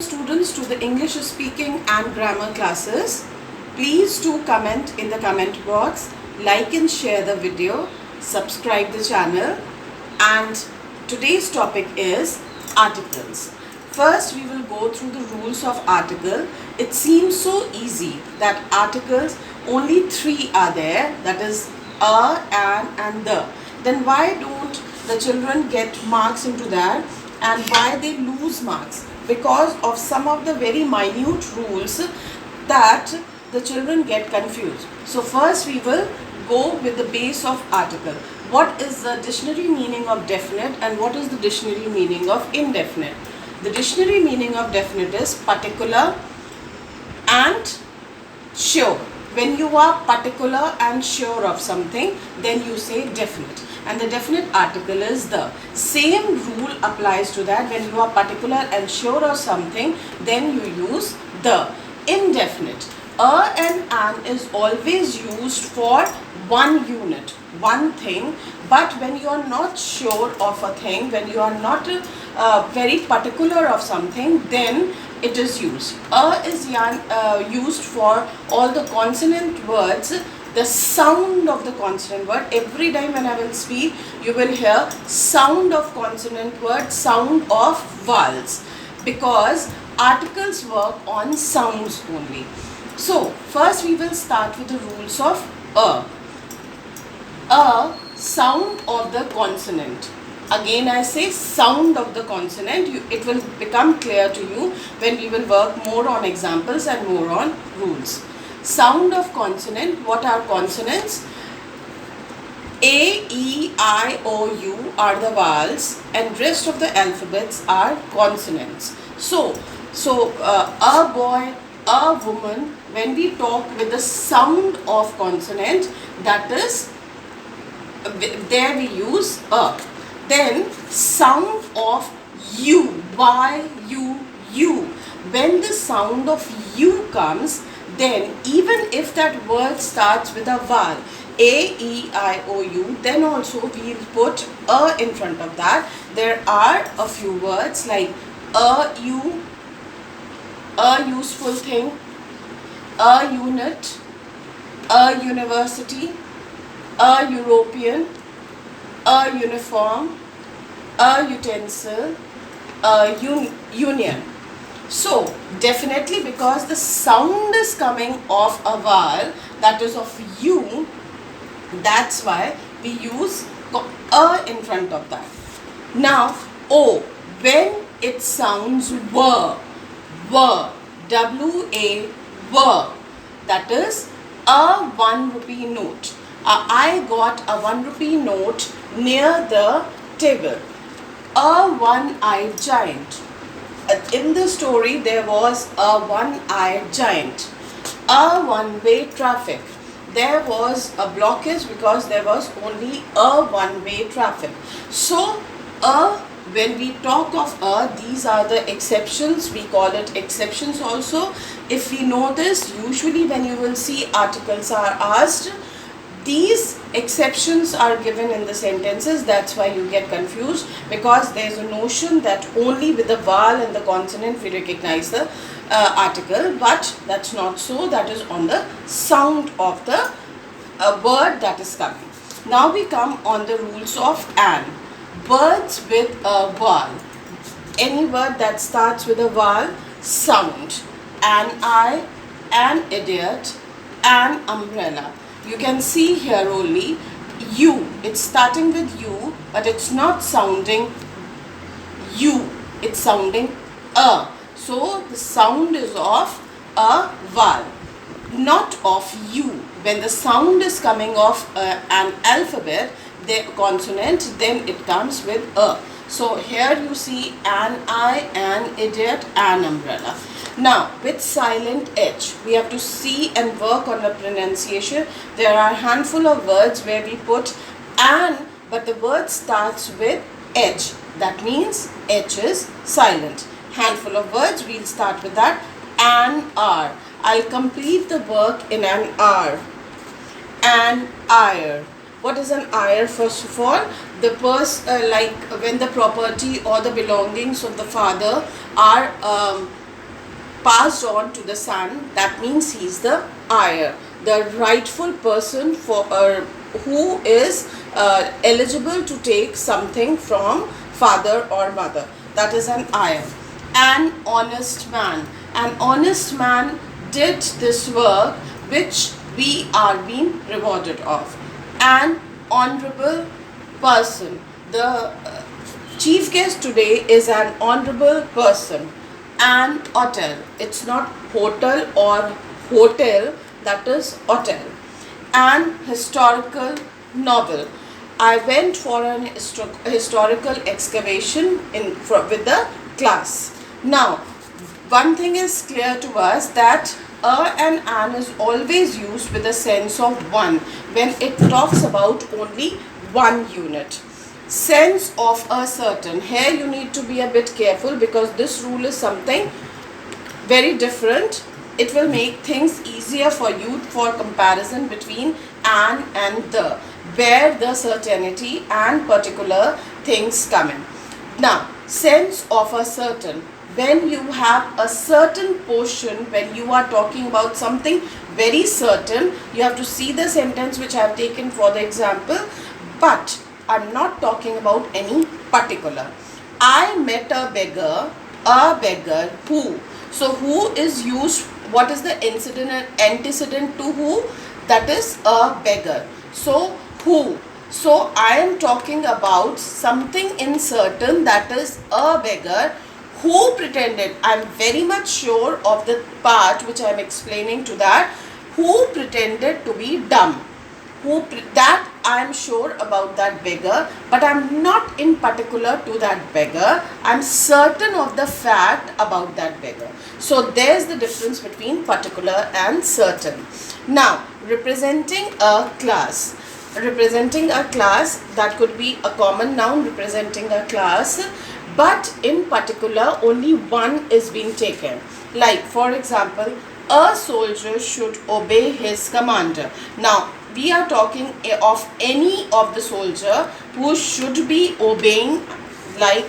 Students to the English speaking and grammar classes. Please do comment in the comment box, like and share the video, subscribe the channel, and today's topic is articles. First we will go through the rules of article. It seems so easy that articles only three are there, that is a, an and the. Then why don't the children get marks into that and why they lose marks? Because of some of the very minute rules that the children get confused. So first we will go with the base of article. What is the dictionary meaning of definite and what is the dictionary meaning of indefinite? The dictionary meaning of definite is particular and sure. When you are particular and sure of something, then you say definite. And the definite article is the. Same rule applies to that. When you are particular and sure of something, then you use the. Indefinite. A and an is always used for one unit, one thing. But when you are not sure of a thing, when you are not very particular of something, then it is used. A is used for all the consonant words, the sound of the consonant word. Every time when I will speak, you will hear sound of consonant word, sound of vowels, because articles work on sounds only. So first we will start with the rules of a. A, sound of the consonant. Again I say sound of the consonant. It will become clear to you when we will work more on examples and more on rules. Sound of consonant. What are consonants? A, E, I, O, U are the vowels and rest of the alphabets are consonants. So a boy, a woman, when we talk with the sound of consonant, that is, there we use a. Then sound of U, Y, U, U. When the sound of U comes, then even if that word starts with a vowel, A, E, I, O, U, then also we will put a in front of that. There are a few words like a useful thing, a unit, a university, a European, a uniform, a utensil, a union. So definitely, because the sound is coming of a vowel, that is of U, that's why we use a in front of that. Now O, when it sounds were, W-A, were, that is a 1 rupee note. I got a 1 rupee note near the table. A one-eyed giant. In the story there was a one-eyed giant. A one-way traffic. There was a blockage because there was only a one-way traffic. So when we talk of these are the exceptions. We call it exceptions also. If we know this, usually when you will see articles are asked, these exceptions are given in the sentences. That's why you get confused, because there is a notion that only with the vowel and the consonant we recognize the article, but that's not so. That is on the sound of the word that is coming. Now we come on the rules of an. Words with a vowel. Any word that starts with a vowel, sound. An eye, an idiot, an umbrella. You can see here only U. It's starting with U, but it's not sounding U. It's sounding a. So the sound is of a vowel, not of U. When the sound is coming off an alphabet, the consonant, then it comes with a. So here you see an eye, an idiot, an umbrella. Now with silent H, we have to see and work on the pronunciation. There are a handful of words where we put an, but the word starts with H. That means H is silent. Handful of words, we'll start with that. An hour. I'll complete the work in an hour. An ire. What is an ire? First of all, the like when the property or the belongings of the father are passed on to the son, that means he is the heir, the rightful person for who is eligible to take something from father or mother. That is an heir. An honest man. An honest man did this work which we are being rewarded of. An honorable person. The chief guest today is an honorable person. An hotel. It's not hotel or hotel, that is hotel. An historical novel. I went for an historical excavation with the class. Now, one thing is clear to us, that a and an is always used with a sense of one when it talks about only one unit. Sense of a certain. Here you need to be a bit careful, because this rule is something very different. It will make things easier for you for comparison between an and the, where the certainty and particular things come in. Now, sense of a certain. When you have a certain portion, when you are talking about something very certain, you have to see the sentence which I have taken for the example, but I'm not talking about any particular. I met a beggar who. So who is used, what is the antecedent to who? That is a beggar. So who. So I am talking about something in certain, that is a beggar who pretended. I am very much sure of the part which I am explaining to that. Who pretended to be dumb. That I am sure about that beggar, but I am not in particular to that beggar. I am certain of the fact about that beggar. So there's the difference between particular and certain. Now, representing a class. Representing a class, that could be a common noun representing a class, but in particular only one is being taken. Like, for example, a soldier should obey his commander. Now, we are talking of any of the soldier who should be obeying like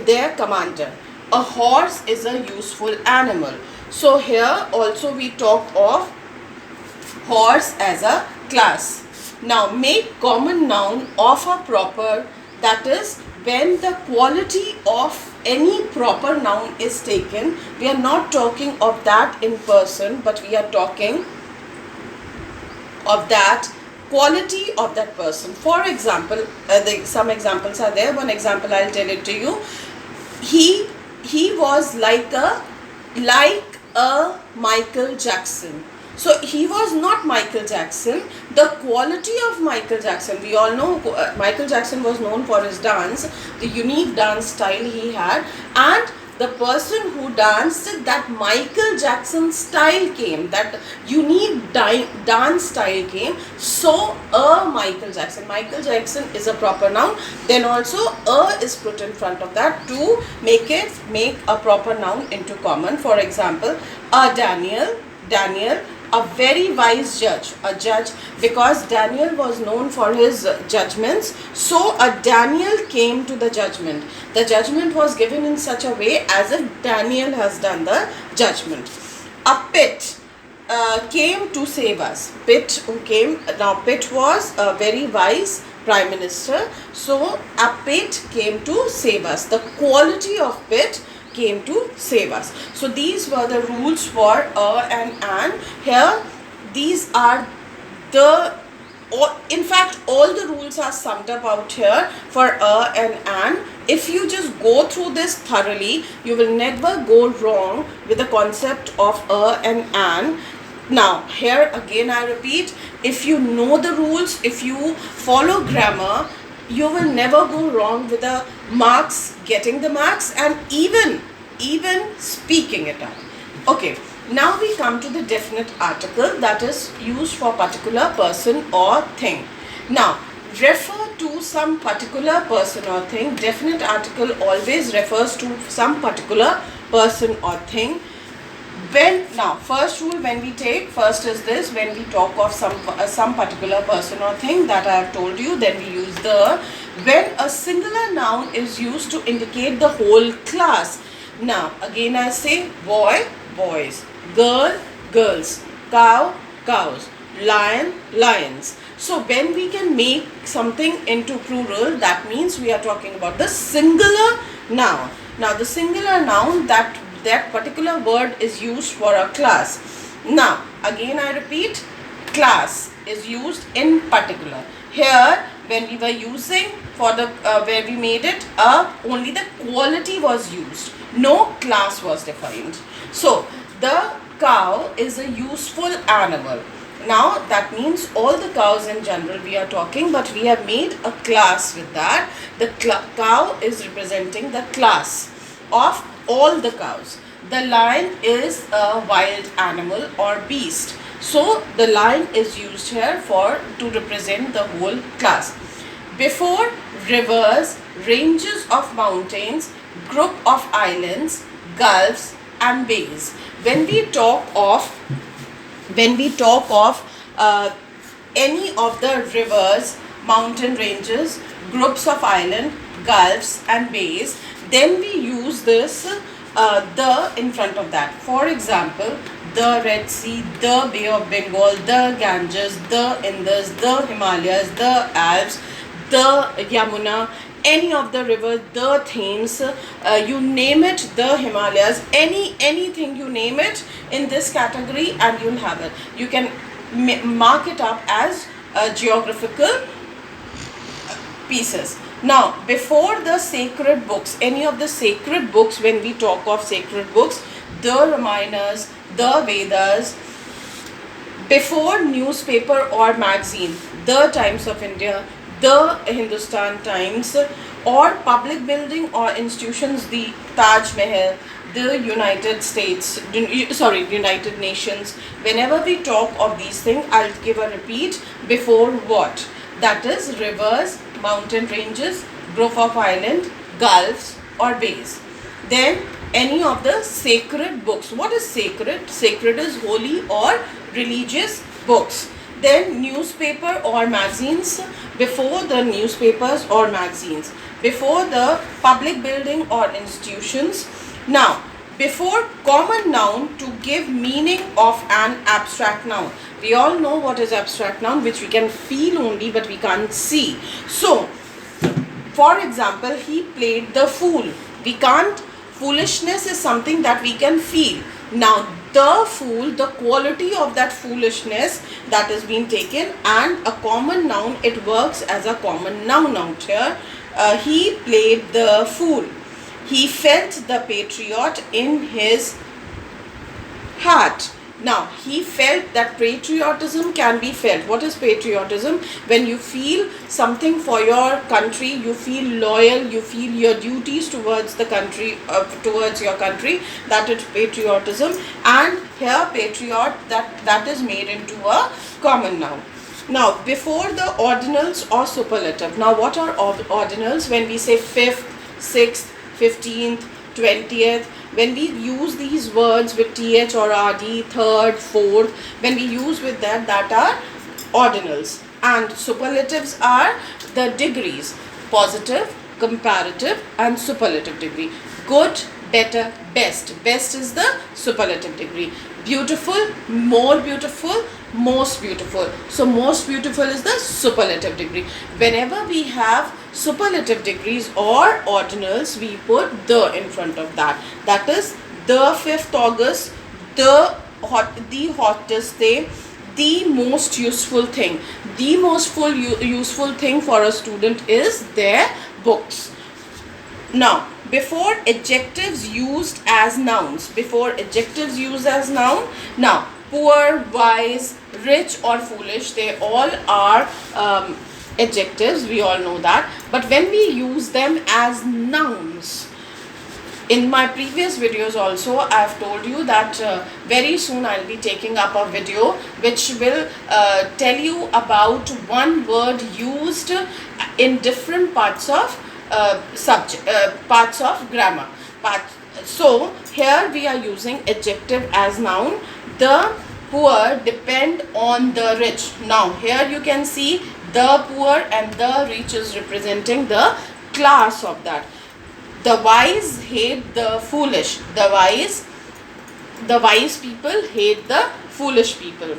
their commander. A horse is a useful animal. So here also we talk of horse as a class. Now, make common noun of a proper, that is when the quality of any proper noun is taken. We are not talking of that in person, but we are talking of that quality of that person. For example, some examples are there. One example I'll tell it to you. He was like a Michael Jackson. So he was not Michael Jackson. The quality of Michael Jackson, we all know Michael Jackson was known for his dance, the unique dance style he had, and the person who danced, that Michael Jackson style came, that unique dance style came. So a Michael Jackson is a proper noun. Then also a is put in front of that to make a proper noun into common. For example, a Daniel, a very wise judge, because Daniel was known for his judgments. So a Daniel came to the judgment. The judgment was given in such a way as if Daniel has done the judgment. A Pitt came to save us. Pitt was a very wise prime minister. So a Pitt came to save us. The quality of Pitt came to save us. So these were the rules for a and an. Here these are in fact all the rules are summed up out here for a and an. If you just go through this thoroughly, you will never go wrong with the concept of a and an. Now here again I repeat, if you know the rules, if you follow grammar, you will never go wrong with the marks, getting the marks, and even speaking it out. Okay, now we come to the definite article, that is used for particular person or thing. Now, refer to some particular person or thing. Definite article always refers to some particular person or thing. Now first rule when we take, first is this, when we talk of some particular person or thing that I have told you, then we use the. When a singular noun is used to indicate the whole class, Now again I say boy, boys, girl, girls, cow, cows, lion, lions. So when we can make something into plural, that means we are talking about the singular noun. Now the singular noun, that particular word is used for a class. Now again I repeat, class is used in particular. Here when we were using for the where we made it only the quality was used, no class was defined. So the cow is a useful animal. Now that means all the cows in general we are talking, but we have made a class with that. The cow is representing the class of all the cows. The lion is a wild animal or beast. So the lion is used here to represent the whole class. Before rivers, ranges of mountains, group of islands, gulfs and bays. When we talk of any of the rivers, mountain ranges, groups of island, gulfs and bays, then we use this the in front of that. For example, the Red Sea, the Bay of Bengal, the Ganges, the Indus, the Himalayas, the Alps, the Yamuna, any of the rivers, the Thames, you name it, the Himalayas, anything you name it in this category and you'll have it. You can mark it up as geographical pieces. Now, before the sacred books, any of the sacred books, when we talk of sacred books, the Ramayanas, the Vedas, before newspaper or magazine, the Times of India, the Hindustan Times, or public building or institutions, the Taj Mahal, the United Nations. Whenever we talk of these things, I'll give a repeat before what? That is rivers, mountain ranges, group of island, gulfs or bays. Then any of the sacred books. What is sacred? Sacred is holy or religious books. Then newspaper or magazines, before the newspapers or magazines, before the public building or institutions. Now, before common noun to give meaning of an abstract noun. We all know what is abstract noun, which we can feel only but we can't see. So, for example, he played the fool. We can't, foolishness is something that we can feel. Now, the fool, the quality of that foolishness that is being taken, and a common noun, it works as a common noun out here. He played the fool. He felt the patriot in his heart. Now, he felt that patriotism can be felt. What is patriotism? When you feel something for your country, you feel loyal, you feel your duties towards the country, towards your country, that is patriotism. And here patriot, that is made into a common noun. Now, before the ordinals or superlative. Now, what are ordinals? When we say 5th, 6th, 15th, 20th, when we use these words with th or rd, third, fourth, when we use with that are ordinals. And superlatives are the degrees: positive, comparative and superlative degree. Good, better, best. Best is the superlative degree. Beautiful, more beautiful, most beautiful. So most beautiful is the superlative degree. Whenever we have superlative degrees or ordinals, we put the in front of that. That is the 5th August, the hottest day, the most useful thing. The most useful thing for a student is their books. Now, before adjectives used as nouns. Before adjectives used as noun. Now, poor, wise, rich or foolish, they all are adjectives, we all know that. But when we use them as nouns, in my previous videos also I have told you that very soon I will be taking up a video which will tell you about one word used in different parts of parts of grammar. So here we are using adjective as noun. The poor depend on the rich. Now here you can see the poor and the rich is representing the class of that. The wise hate the foolish. The wise people hate the foolish people.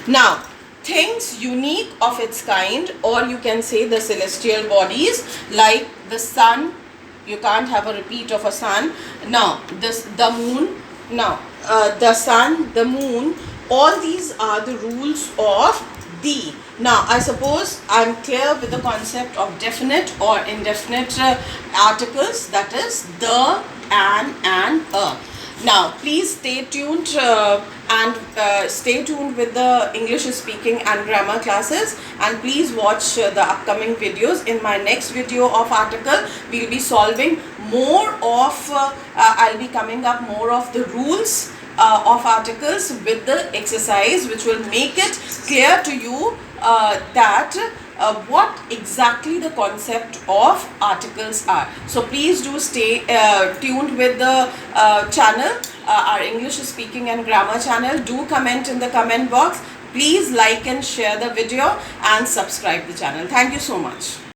Now, things unique of its kind, or you can say the celestial bodies, like the sun. You can't have a repeat of a sun. Now, the moon. Now, the sun, the moon, all these are the rules of the. Now, I suppose I'm clear with the concept of definite or indefinite articles, that is the, an, and a. Now, please stay tuned stay tuned with the English speaking and grammar classes, and please watch the upcoming videos. In my next video of article, we'll be solving more of, I'll be coming up more of the rules of articles with the exercise, which will make it clear to you that what exactly the concept of articles are. So please do stay tuned with the channel, our English speaking and grammar channel. Do comment in the comment box. Please like and share the video and subscribe the channel. Thank you so much.